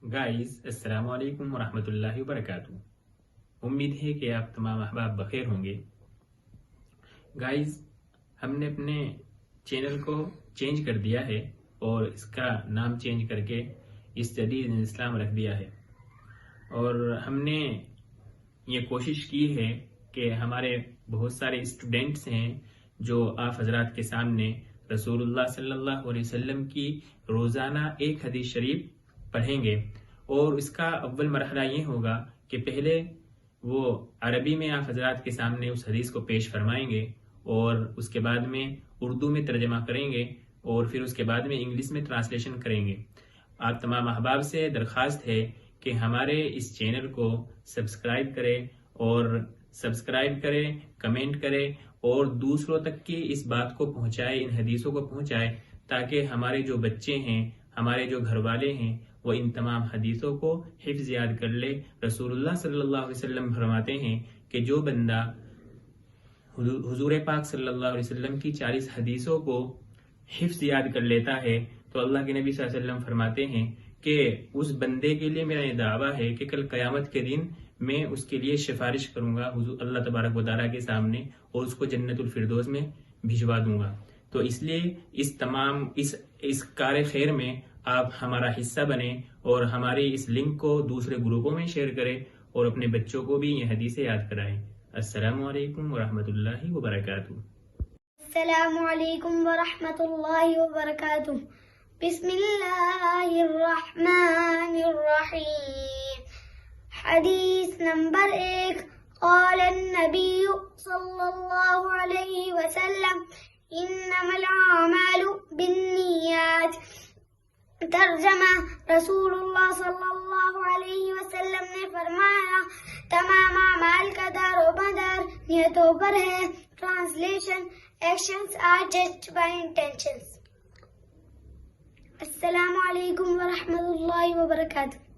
Guys अस्सलाम वालेकुम वरहमत llahi वबरकातुहू। उम्मीद है कि आप तमाम अहबाब बखैर होंगे। गाइस, हमने अपने चैनल को चेंज कर दिया है और इसका नाम चेंज करके स्टडीज इन इस्लाम रख दिया है। और हमने ये कोशिश की है कि हमारे बहुत सारे स्टूडेंट्स हैं जो आप हजरात के सामने रसूलुल्लाह सल्लल्लाहु अलैहि वसल्लम की रोज़ाना एक हदीस शरीफ पढ़ेंगे। और इसका अव्वल मरहला ये होगा कि पहले वो अरबी में आप हजरात के सामने उस हदीस को पेश फरमाएंगे और उसके बाद में उर्दू में तर्जमा करेंगे और फिर उसके बाद में इंग्लिश में ट्रांसलेशन करेंगे। आप तमाम अहबाब से दरख्वास्त है कि हमारे इस चैनल को सब्सक्राइब करें, कमेंट करें और दूसरों तक की इस बात को पहुंचाए, इन हदीसों को पहुंचाए, ताकि हमारे जो बच्चे हैं, हमारे जो घर वाले हैं, वो इन तमाम हदीसों को हिफ्ज़ याद कर ले। रसूलुल्लाह सल्लल्लाहु अलैहि वसल्लम फरमाते हैं कि जो बंदा हुजूर पाक सल्लल्लाहु अलैहि वसल्लम की 40 हदीसों को हिफ्ज़ याद कर लेता है तो अल्लाह के नबी सल्लल्लाहु अलैहि वसल्लम फरमाते हैं कि उस बंदे के लिए मेरा ये दावा है कि कल क़यामत के दिन मैं उसके लिए सिफारिश करूंगा अल्लाह तबारक व तआला के सामने और उसको जन्नतुल फिरदौस में भिजवा दूंगा। तो इसलिए इस कार्य खैर में आप हमारा हिस्सा बने और हमारी इस लिंक को दूसरे ग्रुपों में शेयर करें और अपने बच्चों को भी ये हदीसें याद कराएं। अस्सलामु अलैकुम वरहमतुल्लाहि वबरकातुहू। अस्सलामु अलैकुम वरहमतुल्लाहि वबरकातुहू। बिस्मिल्लाहिर रहमानिर रहीम। हदीस नंबर 1। क़ाल नबी सल्लल्लाहु अलैहि वसल्लम इन्नमल अमालु बिन्नियात। तर्जमा, रसूलुल्लाह सल्लल्लाहु अलैहि वसल्लम ने फरमाया, तमाम अमाल का दारोमदार नियतों पर है। Translation, actions are judged by intentions. अस्सलामु अलैकुम वरहमतुल्लाहि वबरकातुहू।